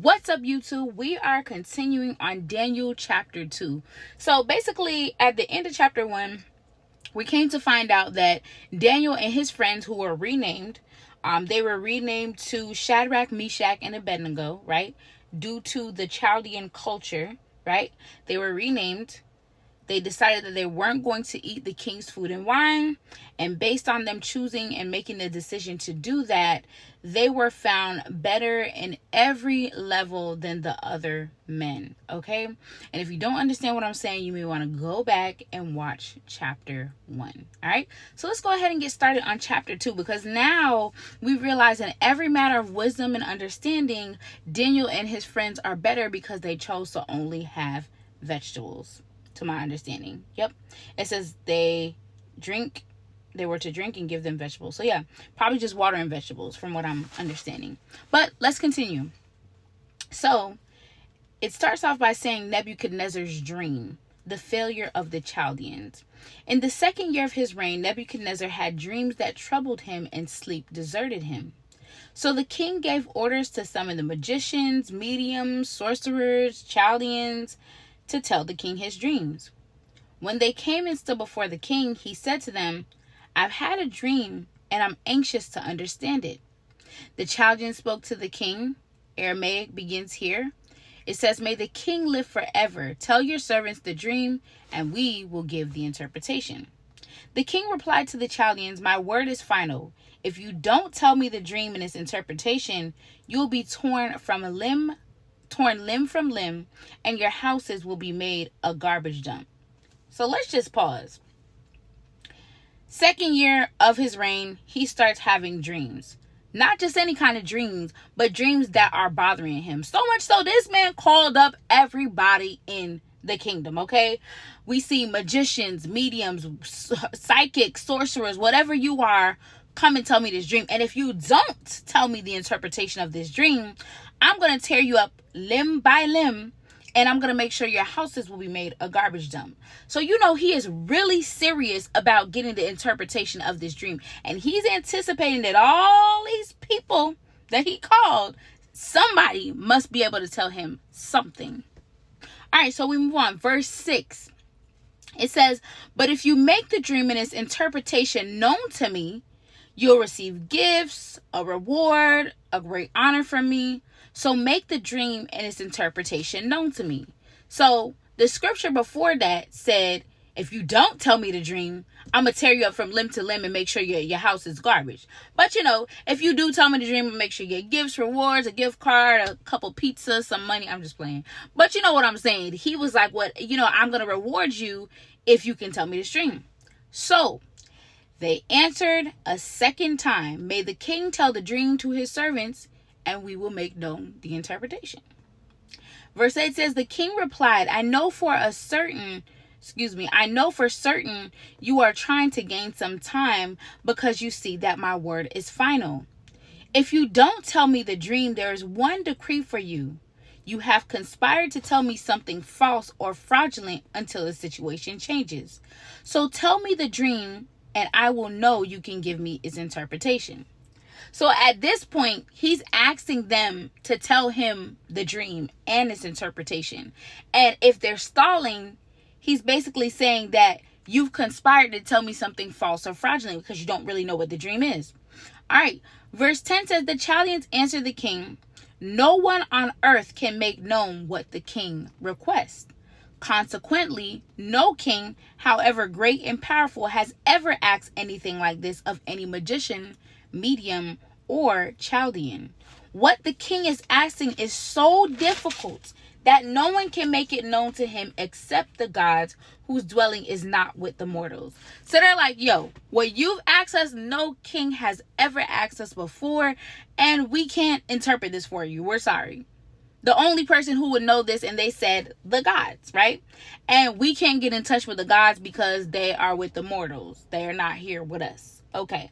What's up, YouTube? We are continuing on Daniel chapter 2. So basically, at the end of chapter 1, we came to find out that Daniel and his friends who were renamed, they were renamed to Shadrach, Meshach, and Abednego, right? Due to the Chaldean culture, right? They were renamed. They decided that they weren't going to eat the king's food and wine. And based on them choosing and making the decision to do that, they were found better in every level than the other men. Okay? And if you don't understand what I'm saying, you may want to go back and watch chapter 1. All right? So let's go ahead and get started on chapter 2, because now we realize in every matter of wisdom and understanding, Daniel and his friends are better because they chose to only have vegetables. To my understanding. Yep. It says they were to drink and give them vegetables. So yeah, probably just water and vegetables from what I'm understanding. But let's continue. So it starts off by saying Nebuchadnezzar's dream, the failure of the Chaldeans. In the second year of his reign, Nebuchadnezzar had dreams that troubled him, and sleep deserted him. So the king gave orders to summon the magicians, mediums, sorcerers, Chaldeans, to tell the king his dreams. When they came and stood before the king, he said to them, "I've had a dream, and I'm anxious to understand it." The Chaldeans spoke to the king. Aramaic begins here. It says, "May the king live forever. Tell your servants the dream, and we will give the interpretation." The king replied to the Chaldeans, "My word is final. If you don't tell me the dream and its interpretation, you will be torn limb from limb, and your houses will be made a garbage dump." So let's just pause. Second year of his reign, he starts having dreams. Not just any kind of dreams, but dreams that are bothering him. So much so, this man called up everybody in the kingdom, okay? We see magicians, mediums, psychics, sorcerers, whatever you are, come and tell me this dream. And if you don't tell me the interpretation of this dream, I'm going to tear you up limb by limb, and I'm going to make sure your houses will be made a garbage dump. So he is really serious about getting the interpretation of this dream. And he's anticipating that all these people that he called, somebody must be able to tell him something. All right, so we move on. Verse 6. It says, "But if you make the dream and its interpretation known to me, you'll receive gifts, a reward, a great honor from me. So make the dream and its interpretation known to me." So the scripture before that said, if you don't tell me the dream, I'm going to tear you up from limb to limb and make sure your house is garbage. But if you do tell me the dream, and make sure you get gifts, rewards, a gift card, a couple pizzas, some money. I'm just playing. But you know what I'm saying? He was like, I'm going to reward you if you can tell me this dream. So they answered a second time, "May the king tell the dream to his servants, and we will make known the interpretation." Verse 8 says, "The king replied, I know for certain you are trying to gain some time, because you see that my word is final. If you don't tell me the dream, there is one decree for you. You have conspired to tell me something false or fraudulent until the situation changes. So tell me the dream, and I will know you can give me its interpretation." So at this point, he's asking them to tell him the dream and its interpretation. And if they're stalling, he's basically saying that you've conspired to tell me something false or fraudulent because you don't really know what the dream is. All right. Verse 10 says, "The Chaldeans answered the king, no one on earth can make known what the king requests. Consequently, no king, however great and powerful, has ever asked anything like this of any magician, medium, or Chaldean. What the king is asking is so difficult that no one can make it known to him except the gods, whose dwelling is not with the mortals." So they're like, what you've asked us, no king has ever asked us before, and we can't interpret this for you. We're sorry. The only person who would know this, and they said the gods, right? And we can't get in touch with the gods because they are with the mortals. They are not here with us. Okay.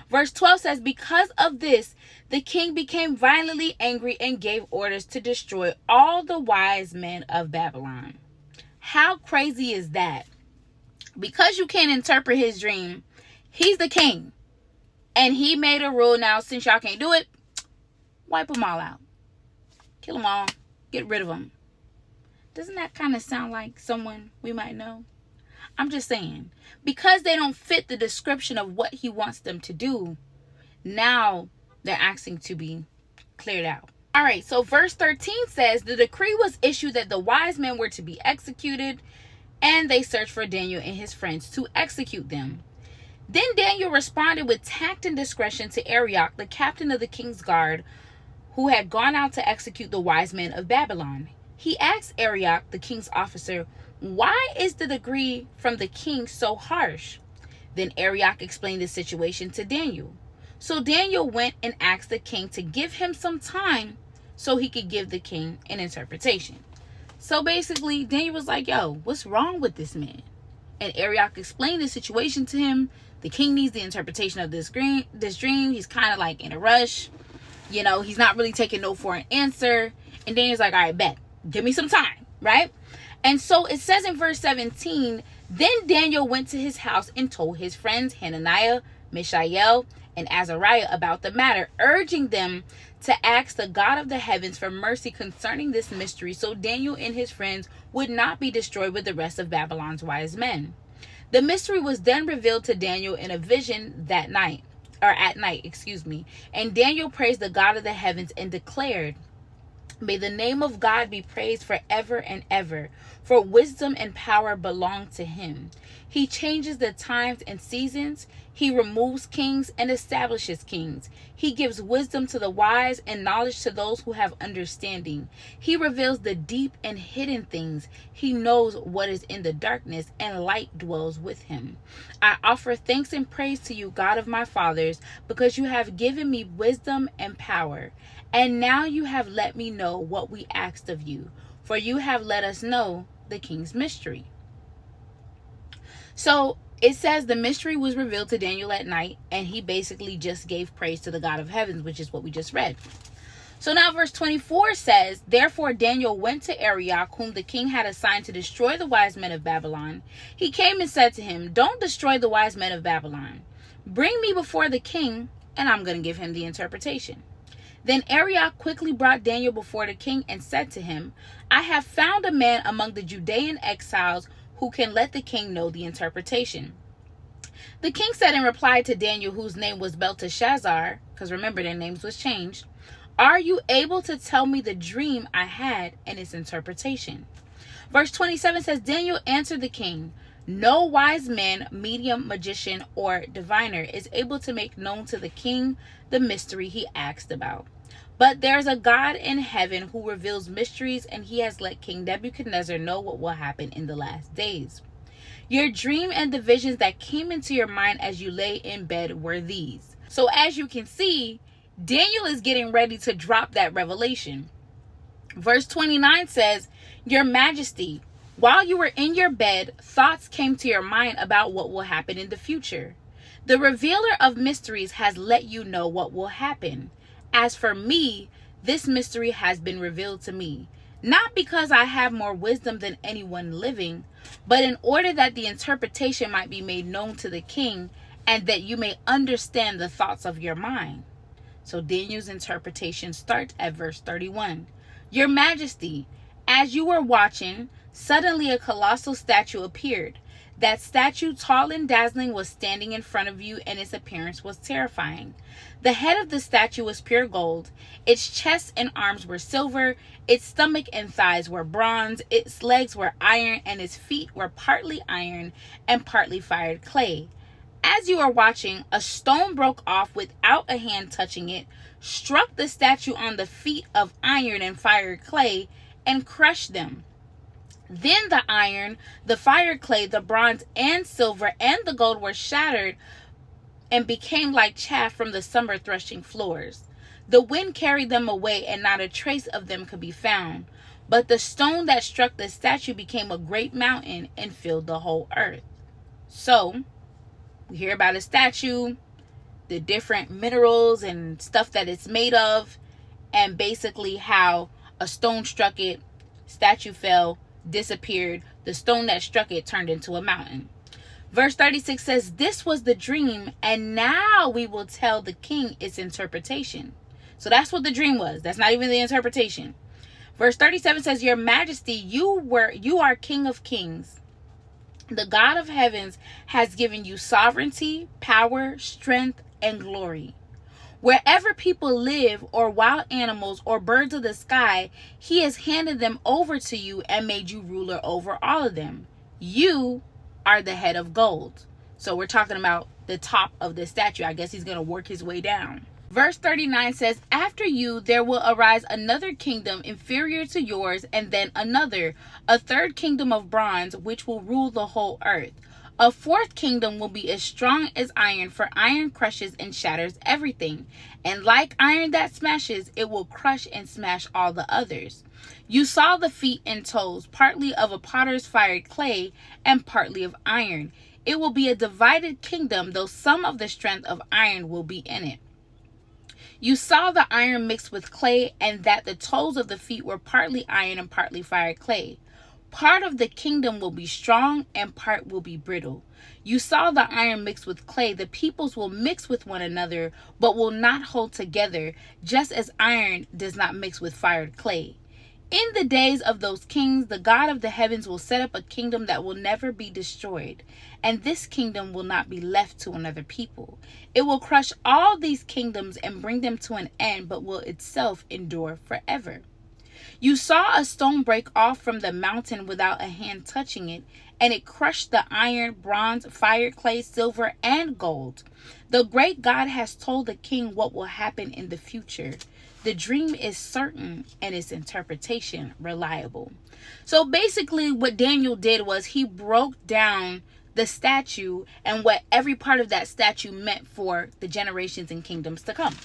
Verse 12 says, "Because of this, the king became violently angry and gave orders to destroy all the wise men of Babylon." How crazy is that? Because you can't interpret his dream, he's the king. And he made a rule now, since y'all can't do it, wipe them all out. Kill them all. Get rid of them. Doesn't that kind of sound like someone we might know? I'm just saying. Because they don't fit the description of what he wants them to do, now they're asking to be cleared out. All right, so verse 13 says, the decree was issued that the wise men were to be executed, and they searched for Daniel and his friends to execute them. Then Daniel responded with tact and discretion to Arioch, the captain of the king's guard, who had gone out to execute the wise men of Babylon. He asked Arioch, the king's officer, why is the decree from the king so harsh? Then Arioch explained the situation to Daniel. So Daniel went and asked the king to give him some time so he could give the king an interpretation. So basically, Daniel was like, yo, what's wrong with this man? And Arioch explained the situation to him. The king needs the interpretation of this dream. He's kind of like in a rush. You know, he's not really taking no for an answer. And Daniel's like, all right, bet. Give me some time, right? And so it says in verse 17, then Daniel went to his house and told his friends Hananiah, Mishael, and Azariah about the matter, urging them to ask the God of the heavens for mercy concerning this mystery, so Daniel and his friends would not be destroyed with the rest of Babylon's wise men. The mystery was then revealed to Daniel in a vision at night, and Daniel praised the God of the heavens and declared, may the name of God be praised forever and ever, for wisdom and power belong to him. He changes the times and seasons. He removes kings and establishes kings. He gives wisdom to the wise and knowledge to those who have understanding. He reveals the deep and hidden things. He knows what is in the darkness, and light dwells with him. I offer thanks and praise to you, God of my fathers, because you have given me wisdom and power. And now you have let me know what we asked of you, for you have let us know the king's mystery. So it says the mystery was revealed to Daniel at night, and he basically just gave praise to the God of heavens, which is what we just read. So now verse 24 says, therefore Daniel went to Arioch, whom the king had assigned to destroy the wise men of Babylon. He came and said to him, don't destroy the wise men of Babylon. Bring me before the king, and I'm going to give him the interpretation. Then Arioch quickly brought Daniel before the king and said to him, I have found a man among the Judean exiles who can let the king know the interpretation. The king said in reply to Daniel, whose name was Belteshazzar, because remember their names was changed, are you able to tell me the dream I had and its interpretation? Verse 27 says, Daniel answered the king, no wise man, medium, magician, or diviner is able to make known to the king the mystery he asked about. But there's a God in heaven who reveals mysteries, and he has let King Nebuchadnezzar know what will happen in the last days. Your dream and the visions that came into your mind as you lay in bed were these. So as you can see, Daniel is getting ready to drop that revelation. Verse 29 says, Your Majesty, while you were in your bed, thoughts came to your mind about what will happen in the future. The revealer of mysteries has let you know what will happen. As for me, this mystery has been revealed to me, not because I have more wisdom than anyone living, but in order that the interpretation might be made known to the king, and that you may understand the thoughts of your mind. So Daniel's interpretation starts at verse 31. Your Majesty, as you were watching, suddenly a colossal statue appeared. That statue, tall and dazzling, was standing in front of you, and its appearance was terrifying. The head of the statue was pure gold. Its chest and arms were silver. Its stomach and thighs were bronze. Its legs were iron, and its feet were partly iron and partly fired clay. As you were watching, a stone broke off without a hand touching it, struck the statue on the feet of iron and fired clay, and crushed them. Then the iron, the fired clay, the bronze and silver, and the gold were shattered and became like chaff from the summer threshing floors. The wind carried them away, and not a trace of them could be found. But the stone that struck the statue became a great mountain and filled the whole earth. So, we hear about a statue, the different minerals and stuff that it's made of, and basically how a stone struck it, statue fell, disappeared, the stone that struck it turned into a mountain. Verse 36 says, this was the dream, and now we will tell the king its interpretation. So that's what the dream was. That's not even the interpretation. Verse 37 says, Your Majesty, you are King of kings. The God of heavens has given you sovereignty, power, strength, and glory. Wherever people live, or wild animals, or birds of the sky, he has handed them over to you and made you ruler over all of them. You are the head of gold. So we're talking about the top of the statue. I guess he's going to work his way down. Verse 39 says, After you there will arise another kingdom inferior to yours, and then another, a third kingdom of bronze, which will rule the whole earth. A fourth kingdom will be as strong as iron, for iron crushes and shatters everything. And like iron that smashes, it will crush and smash all the others. You saw the feet and toes, partly of a potter's fired clay and partly of iron. It will be a divided kingdom, though some of the strength of iron will be in it. You saw the iron mixed with clay, and that the toes of the feet were partly iron and partly fired clay. Part of the kingdom will be strong and part will be brittle. You saw the iron mixed with clay. The peoples will mix with one another, but will not hold together, just as iron does not mix with fired clay. In the days of those kings, the God of the heavens will set up a kingdom that will never be destroyed, and this kingdom will not be left to another people. It will crush all these kingdoms and bring them to an end, but will itself endure forever. You saw a stone break off from the mountain without a hand touching it, and it crushed the iron, bronze, fire, clay, silver, and gold. The great God has told the king what will happen in the future. The dream is certain and its interpretation reliable. So basically what Daniel did was he broke down the statue and what every part of that statue meant for the generations and kingdoms to come.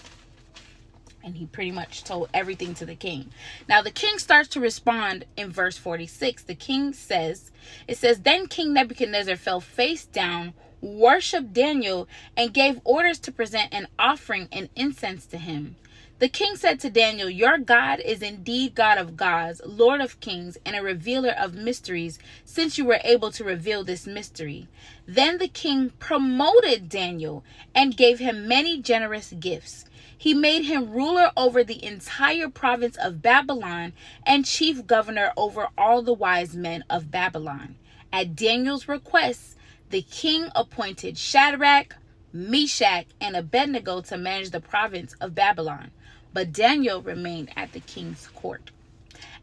And he pretty much told everything to the king. Now the king starts to respond in verse 46. The king says, Then King Nebuchadnezzar fell face down, worshipped Daniel, and gave orders to present an offering and incense to him. The king said to Daniel, Your God is indeed God of gods, Lord of kings, and a revealer of mysteries, since you were able to reveal this mystery. Then the king promoted Daniel and gave him many generous gifts. He made him ruler over the entire province of Babylon and chief governor over all the wise men of Babylon. At Daniel's request, the king appointed Shadrach, Meshach, and Abednego to manage the province of Babylon. But Daniel remained at the king's court.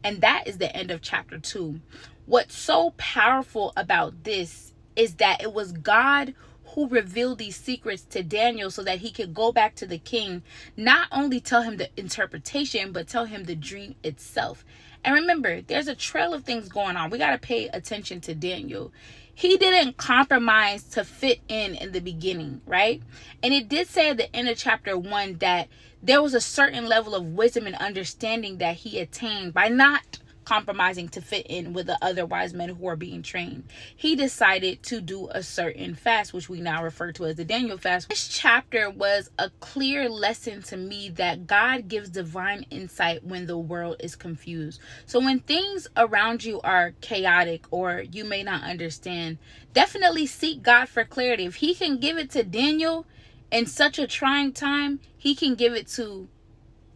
And that is the end of chapter 2. What's so powerful about this is that it was God who revealed these secrets to Daniel so that he could go back to the king, not only tell him the interpretation, but tell him the dream itself. And remember, there's a trail of things going on. We got to pay attention to Daniel. He didn't compromise to fit in the beginning, right? And it did say at the end of chapter 1 that there was a certain level of wisdom and understanding that he attained by not compromising to fit in with the other wise men who are being trained. He decided to do a certain fast, which we now refer to as the Daniel fast. This chapter was a clear lesson to me that God gives divine insight when the world is confused. So when things around you are chaotic or you may not understand, definitely seek God for clarity. If he can give it to Daniel in such a trying time, he can give it to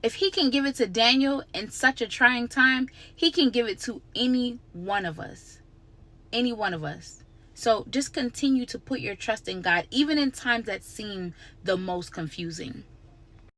If he can give it to Daniel in such a trying time, he can give it to any one of us. Any one of us. So just continue to put your trust in God, even in times that seem the most confusing.